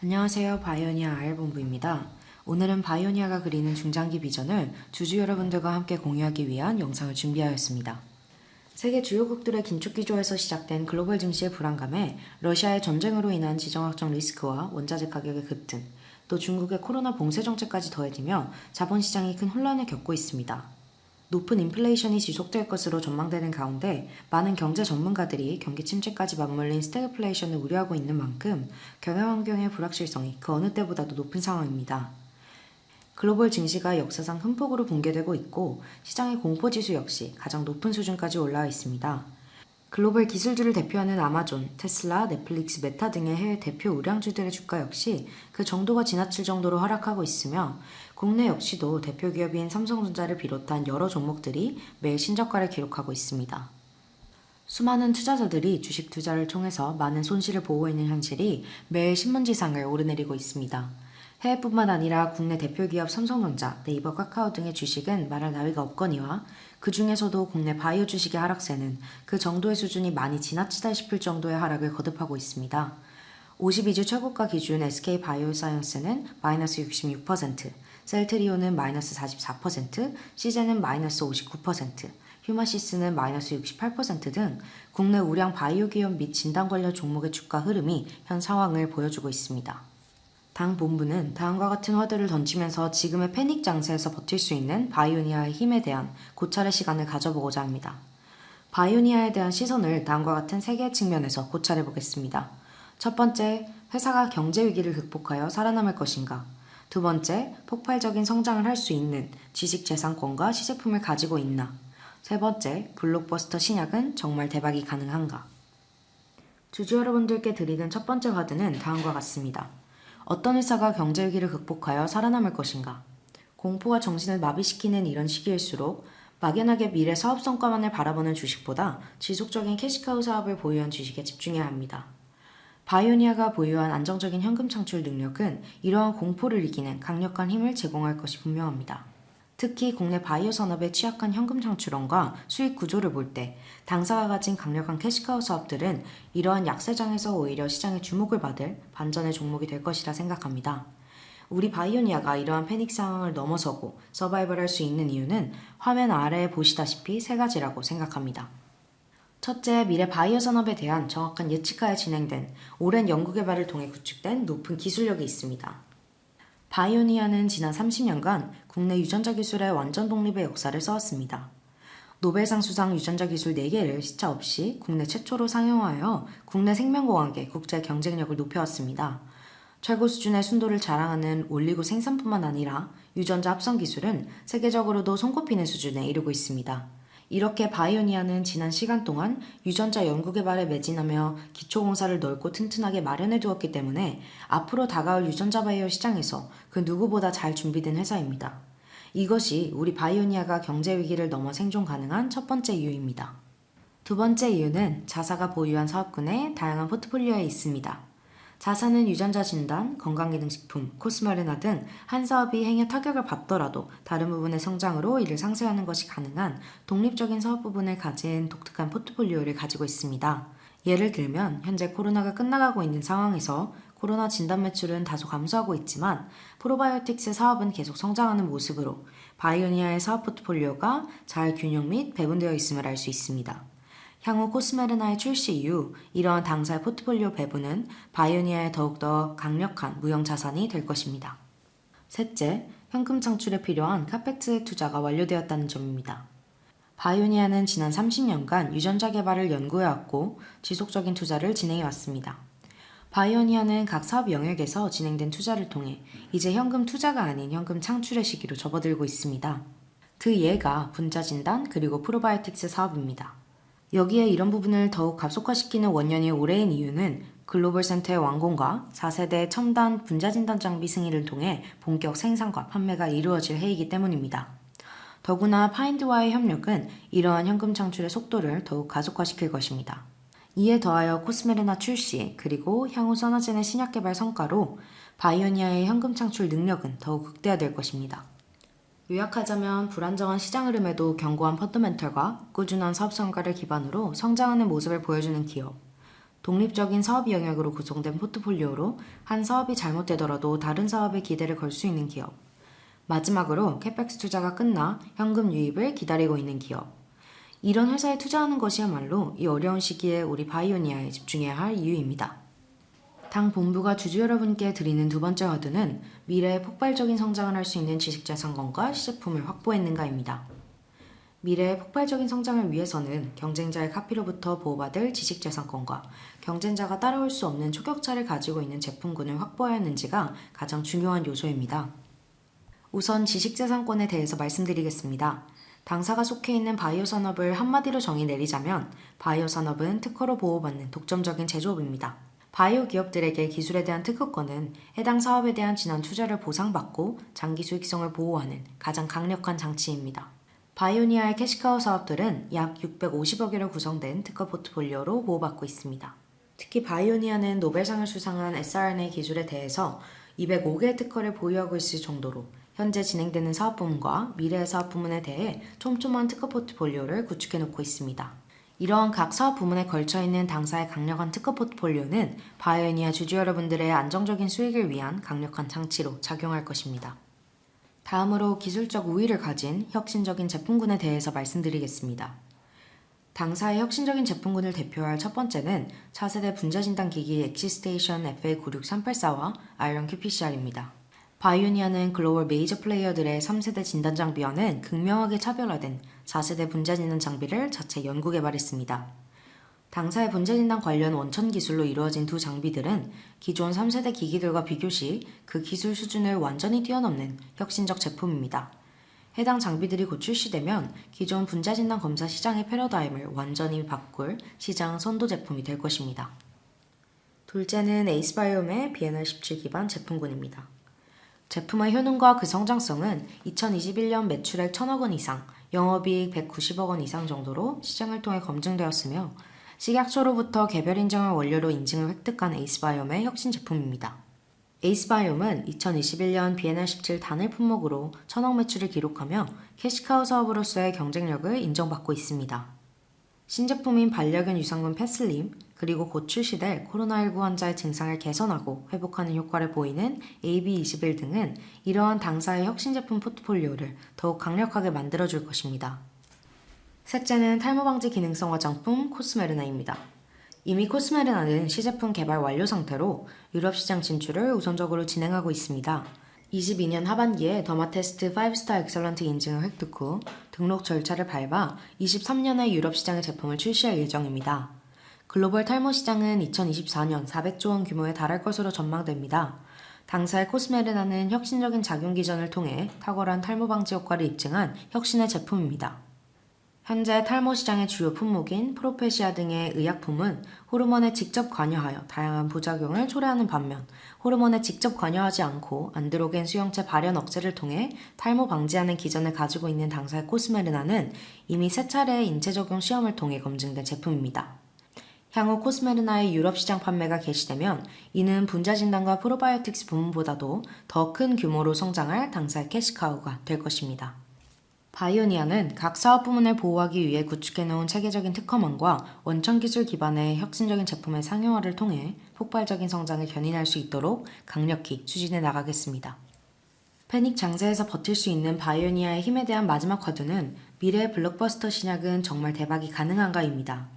안녕하세요. 바이오니아 R본부입니다. 오늘은 바이오니아가 그리는 중장기 비전을 주주 여러분들과 함께 공유하기 위한 영상을 준비하였습니다. 세계 주요국들의 긴축 기조에서 시작된 글로벌 증시의 불안감에 러시아의 전쟁으로 인한 지정학적 리스크와 원자재 가격의 급등, 또 중국의 코로나 봉쇄 정책까지 더해지며 자본시장이 큰 혼란을 겪고 있습니다. 높은 인플레이션이 지속될 것으로 전망되는 가운데 많은 경제 전문가들이 경기 침체까지 맞물린 스태그플레이션을 우려하고 있는 만큼 경영 환경의 불확실성이 그 어느 때보다도 높은 상황입니다. 글로벌 증시가 역사상 큰 폭으로 붕괴되고 있고 시장의 공포지수 역시 가장 높은 수준까지 올라와 있습니다. 글로벌 기술주를 대표하는 아마존, 테슬라, 넷플릭스, 메타 등의 해외 대표 우량주들의 주가 역시 그 정도가 지나칠 정도로 하락하고 있으며 국내 역시도 대표 기업인 삼성전자를 비롯한 여러 종목들이 매일 신저가를 기록하고 있습니다. 수많은 투자자들이 주식 투자를 통해서 많은 손실을 보고 있는 현실이 매일 신문지상을 오르내리고 있습니다. 해외뿐만 아니라 국내 대표 기업 삼성전자, 네이버, 카카오 등의 주식은 말할 나위가 없거니와 그 중에서도 국내 바이오 주식의 하락세는 그 정도의 수준이 많이 지나치다 싶을 정도의 하락을 거듭하고 있습니다. 52주 최고가 기준 SK 바이오사이언스는 마이너스 66%, 셀트리온은 마이너스 44%, 시제는 마이너스 59%, 휴마시스는 마이너스 68% 등 국내 우량 바이오 기업 및 진단 관련 종목의 주가 흐름이 현 상황을 보여주고 있습니다. 당 본부는 다음과 같은 화두를 던지면서 지금의 패닉 장세에서 버틸 수 있는 바이오니아의 힘에 대한 고찰의 시간을 가져보고자 합니다. 바이오니아에 대한 시선을 다음과 같은 세 개의 측면에서 고찰해 보겠습니다. 첫 번째, 회사가 경제 위기를 극복하여 살아남을 것인가? 두 번째, 폭발적인 성장을 할 수 있는 지식 재산권과 시제품을 가지고 있나? 세 번째, 블록버스터 신약은 정말 대박이 가능한가? 주주 여러분들께 드리는 첫 번째 화두는 다음과 같습니다. 어떤 회사가 경제 위기를 극복하여 살아남을 것인가? 공포가 정신을 마비시키는 이런 시기일수록 막연하게 미래 사업 성과만을 바라보는 주식보다 지속적인 캐시카우 사업을 보유한 주식에 집중해야 합니다. 바이오니아가 보유한 안정적인 현금 창출 능력은 이러한 공포를 이기는 강력한 힘을 제공할 것이 분명합니다. 특히 국내 바이오 산업의 취약한 현금 창출원과 수익 구조를 볼 때 당사가 가진 강력한 캐시카우 사업들은 이러한 약세장에서 오히려 시장의 주목을 받을 반전의 종목이 될 것이라 생각합니다. 우리 바이오니아가 이러한 패닉 상황을 넘어서고 서바이벌할 수 있는 이유는 화면 아래에 보시다시피 세 가지라고 생각합니다. 첫째, 미래 바이오 산업에 대한 정확한 예측하에 진행된 오랜 연구개발을 통해 구축된 높은 기술력이 있습니다. 바이오니아는 지난 30년간 국내 유전자 기술의 완전 독립의 역사를 써왔습니다. 노벨상 수상 유전자 기술 4개를 시차 없이 국내 최초로 상용화하여 국내 생명공학의 국제 경쟁력을 높여왔습니다. 최고 수준의 순도를 자랑하는 올리고 생산뿐만 아니라 유전자 합성 기술은 세계적으로도 손꼽히는 수준에 이르고 있습니다. 이렇게 바이오니아는 지난 시간 동안 유전자 연구개발에 매진하며 기초공사를 넓고 튼튼하게 마련해 두었기 때문에 앞으로 다가올 유전자 바이오 시장에서 그 누구보다 잘 준비된 회사입니다. 이것이 우리 바이오니아가 경제위기를 넘어 생존 가능한 첫 번째 이유입니다. 두 번째 이유는 자사가 보유한 사업군의 다양한 포트폴리오에 있습니다. 자사는 유전자 진단, 건강기능식품, 코스메르나 등 한 사업이 행여 타격을 받더라도 다른 부분의 성장으로 이를 상쇄하는 것이 가능한 독립적인 사업 부분을 가진 독특한 포트폴리오를 가지고 있습니다. 예를 들면 현재 코로나가 끝나가고 있는 상황에서 코로나 진단 매출은 다소 감소하고 있지만 프로바이오틱스 사업은 계속 성장하는 모습으로 바이오니아의 사업 포트폴리오가 잘 균형 및 배분되어 있음을 알 수 있습니다. 향후 코스메르나의 출시 이후 이러한 당사의 포트폴리오 배분은 바이오니아의 더욱더 강력한 무형 자산이 될 것입니다. 셋째, 현금 창출에 필요한 카펙스의 투자가 완료되었다는 점입니다. 바이오니아는 지난 30년간 유전자 개발을 연구해왔고 지속적인 투자를 진행해왔습니다. 바이오니아는 각 사업 영역에서 진행된 투자를 통해 이제 현금 투자가 아닌 현금 창출의 시기로 접어들고 있습니다. 그 예가 분자진단 그리고 프로바이오틱스 사업입니다. 여기에 이런 부분을 더욱 가속화시키는 원년이 올해인 이유는 글로벌 센터의 완공과 4세대 첨단 분자진단 장비 승인을 통해 본격 생산과 판매가 이루어질 해이기 때문입니다. 더구나 파인드와의 협력은 이러한 현금 창출의 속도를 더욱 가속화시킬 것입니다. 이에 더하여 코스메르나 출시 그리고 향후 서너젠의 신약 개발 성과로 바이오니아의 현금 창출 능력은 더욱 극대화될 것입니다. 요약하자면 불안정한 시장 흐름에도 견고한 펀더멘털과 꾸준한 사업 성과를 기반으로 성장하는 모습을 보여주는 기업, 독립적인 사업 영역으로 구성된 포트폴리오로 한 사업이 잘못되더라도 다른 사업에 기대를 걸 수 있는 기업. 마지막으로 캐펙스 투자가 끝나 현금 유입을 기다리고 있는 기업. 이런 회사에 투자하는 것이야말로 이 어려운 시기에 우리 바이오니아에 집중해야 할 이유입니다. 당 본부가 주주 여러분께 드리는 두 번째 화두는 미래에 폭발적인 성장을 할 수 있는 지식자산권과 시제품을 확보했는가입니다. 미래의 폭발적인 성장을 위해서는 경쟁자의 카피로부터 보호받을 지식자산권과 경쟁자가 따라올 수 없는 초격차를 가지고 있는 제품군을 확보해야 하는지가 가장 중요한 요소입니다. 우선 지식자산권에 대해서 말씀드리겠습니다. 당사가 속해 있는 바이오 산업을 한마디로 정의 내리자면 바이오 산업은 특허로 보호받는 독점적인 제조업입니다. 바이오 기업들에게 기술에 대한 특허권은 해당 사업에 대한 지난 투자를 보상받고 장기 수익성을 보호하는 가장 강력한 장치입니다. 바이오니아의 캐시카우 사업들은 약 650억여로 구성된 특허 포트폴리오로 보호받고 있습니다. 특히 바이오니아는 노벨상을 수상한 sRNA 기술에 대해서 205개의 특허를 보유하고 있을 정도로 현재 진행되는 사업 부문과 미래의 사업 부문에 대해 촘촘한 특허 포트폴리오를 구축해 놓고 있습니다. 이러한 각 사업 부문에 걸쳐 있는 당사의 강력한 특허 포트폴리오는 바이오니아 주주 여러분들의 안정적인 수익을 위한 강력한 장치로 작용할 것입니다. 다음으로 기술적 우위를 가진 혁신적인 제품군에 대해서 말씀드리겠습니다. 당사의 혁신적인 제품군을 대표할 첫 번째는 차세대 분자진단기기 엑시스테이션 FA96384와 아이런 qPCR입니다. 바이오니아는 글로벌 메이저 플레이어들의 3세대 진단 장비와는 극명하게 차별화된 4세대 분자진단 장비를 자체 연구 개발했습니다. 당사의 분자진단 관련 원천 기술로 이루어진 두 장비들은 기존 3세대 기기들과 비교시 그 기술 수준을 완전히 뛰어넘는 혁신적 제품입니다. 해당 장비들이 곧 출시되면 기존 분자진단 검사 시장의 패러다임을 완전히 바꿀 시장 선도 제품이 될 것입니다. 둘째는 에이스바이옴의 BNR17 기반 제품군입니다. 제품의 효능과 그 성장성은 2021년 매출액 1,000억 원 이상, 영업이익 190억 원 이상 정도로 시장을 통해 검증되었으며 식약처로부터 개별 인증을 원료로 인증을 획득한 에이스바이옴의 혁신 제품입니다. 에이스바이옴은 2021년 BNR17 단일 품목으로 1,000억 매출을 기록하며 캐시카우 사업으로서의 경쟁력을 인정받고 있습니다. 신제품인 반려견 유산균 패슬림, 그리고 곧 출시될 코로나19 환자의 증상을 개선하고 회복하는 효과를 보이는 AB21 등은 이러한 당사의 혁신 제품 포트폴리오를 더욱 강력하게 만들어줄 것입니다. 셋째는 탈모 방지 기능성 화장품 코스메르나입니다. 이미 코스메르나는 시제품 개발 완료 상태로 유럽 시장 진출을 우선적으로 진행하고 있습니다. 22년 하반기에 더마테스트 5스타 엑설런트 인증을 획득 후 등록 절차를 밟아 23년에 유럽 시장의 제품을 출시할 예정입니다. 글로벌 탈모 시장은 2024년 400조 원 규모에 달할 것으로 전망됩니다. 당사의 코스메르나는 혁신적인 작용 기전을 통해 탁월한 탈모 방지 효과를 입증한 혁신의 제품입니다. 현재 탈모 시장의 주요 품목인 프로페시아 등의 의약품은 호르몬에 직접 관여하여 다양한 부작용을 초래하는 반면 호르몬에 직접 관여하지 않고 안드로겐 수용체 발현 억제를 통해 탈모 방지하는 기전을 가지고 있는 당사의 코스메르나는 이미 3차례의 인체 적용 시험을 통해 검증된 제품입니다. 향후 코스메르나의 유럽 시장 판매가 개시되면 이는 분자진단과 프로바이오틱스 부문보다도 더 큰 규모로 성장할 당사의 캐시카우가 될 것입니다. 바이오니아는 각 사업 부문을 보호하기 위해 구축해놓은 체계적인 특허망과 원천기술 기반의 혁신적인 제품의 상용화를 통해 폭발적인 성장을 견인할 수 있도록 강력히 추진해 나가겠습니다. 패닉 장세에서 버틸 수 있는 바이오니아의 힘에 대한 마지막 화두는 미래의 블록버스터 신약은 정말 대박이 가능한가입니다.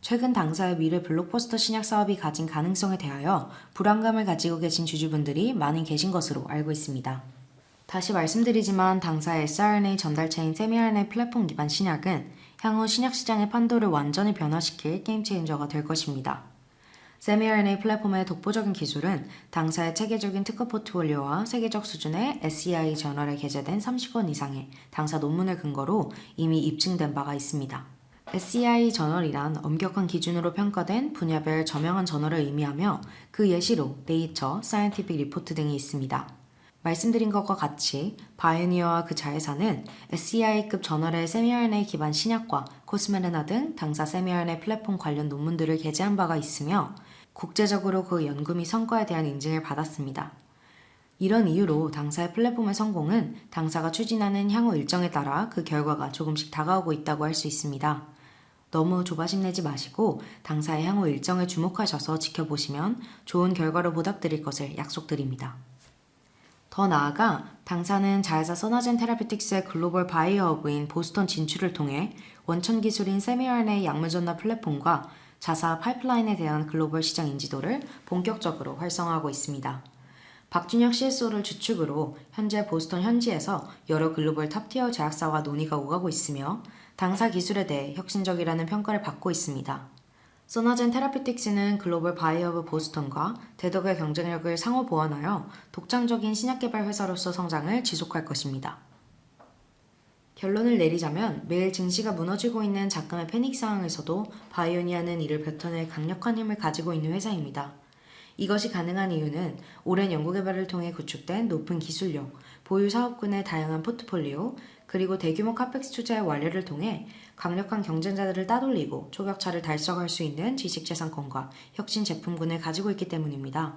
최근 당사의 미래 블록버스터 신약 사업이 가진 가능성에 대하여 불안감을 가지고 계신 주주분들이 많이 계신 것으로 알고 있습니다. 다시 말씀드리지만 당사의 sRNA 전달체인 세미RNA 플랫폼 기반 신약은 향후 신약 시장의 판도를 완전히 변화시킬 게임 체인저가 될 것입니다. 세미RNA 플랫폼의 독보적인 기술은 당사의 체계적인 특허 포트폴리오와 세계적 수준의 SEI 저널에 게재된 30권 이상의 당사 논문을 근거로 이미 입증된 바가 있습니다. SEI 저널이란 엄격한 기준으로 평가된 분야별 저명한 저널을 의미하며 그 예시로 네이처, 사이언티픽 리포트 등이 있습니다. 말씀드린 것과 같이 바이오니아와 그 자회사는 SEI급 저널의 세미RNA 기반 신약과 코스메르나 등 당사 세미RNA 플랫폼 관련 논문들을 게재한 바가 있으며 국제적으로 그 연구 및 성과에 대한 인증을 받았습니다. 이런 이유로 당사의 플랫폼의 성공은 당사가 추진하는 향후 일정에 따라 그 결과가 조금씩 다가오고 있다고 할 수 있습니다. 너무 조바심 내지 마시고 당사의 향후 일정을 주목하셔서 지켜보시면 좋은 결과로 보답드릴 것을 약속드립니다. 더 나아가 당사는 자회사 서나젠 테라피틱스의 글로벌 바이어 허브인 보스턴 진출을 통해 원천 기술인 세미RNA 약물 전달 플랫폼과 자사 파이프라인에 대한 글로벌 시장 인지도를 본격적으로 활성화하고 있습니다. 박준혁 CSO를 주축으로 현재 보스턴 현지에서 여러 글로벌 탑티어 제약사와 논의가 오가고 있으며 당사 기술에 대해 혁신적이라는 평가를 받고 있습니다. 서나젠 테라피틱스는 글로벌 바이어허브 보스턴과 대덕의 경쟁력을 상호 보완하여 독창적인 신약 개발 회사로서 성장을 지속할 것입니다. 결론을 내리자면 매일 증시가 무너지고 있는 작금의 패닉 상황에서도 바이오니아는 이를 뱉어낼 강력한 힘을 가지고 있는 회사입니다. 이것이 가능한 이유는 오랜 연구개발을 통해 구축된 높은 기술력, 보유 사업군의 다양한 포트폴리오, 그리고 대규모 카펙스 투자의 완료를 통해 강력한 경쟁자들을 따돌리고 초격차를 달성할 수 있는 지식재산권과 혁신 제품군을 가지고 있기 때문입니다.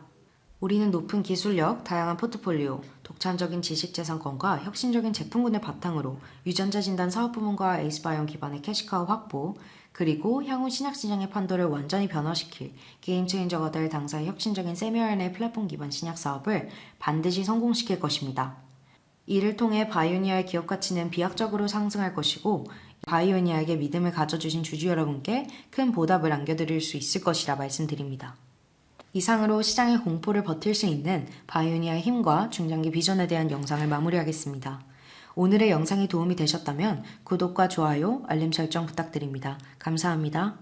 우리는 높은 기술력, 다양한 포트폴리오, 독창적인 지식재산권과 혁신적인 제품군을 바탕으로 유전자 진단 사업부문과 에이스바이온 기반의 캐시카우 확보, 그리고 향후 신약시장의 판도를 완전히 변화시킬 게임체인저가 될 당사의 혁신적인 세미RNA 플랫폼 기반 신약 사업을 반드시 성공시킬 것입니다. 이를 통해 바이오니아의 기업 가치는 비약적으로 상승할 것이고 바이오니아에게 믿음을 가져주신 주주 여러분께 큰 보답을 안겨드릴 수 있을 것이라 말씀드립니다. 이상으로 시장의 공포를 버틸 수 있는 바이오니아의 힘과 중장기 비전에 대한 영상을 마무리하겠습니다. 오늘의 영상이 도움이 되셨다면 구독과 좋아요, 알림 설정 부탁드립니다. 감사합니다.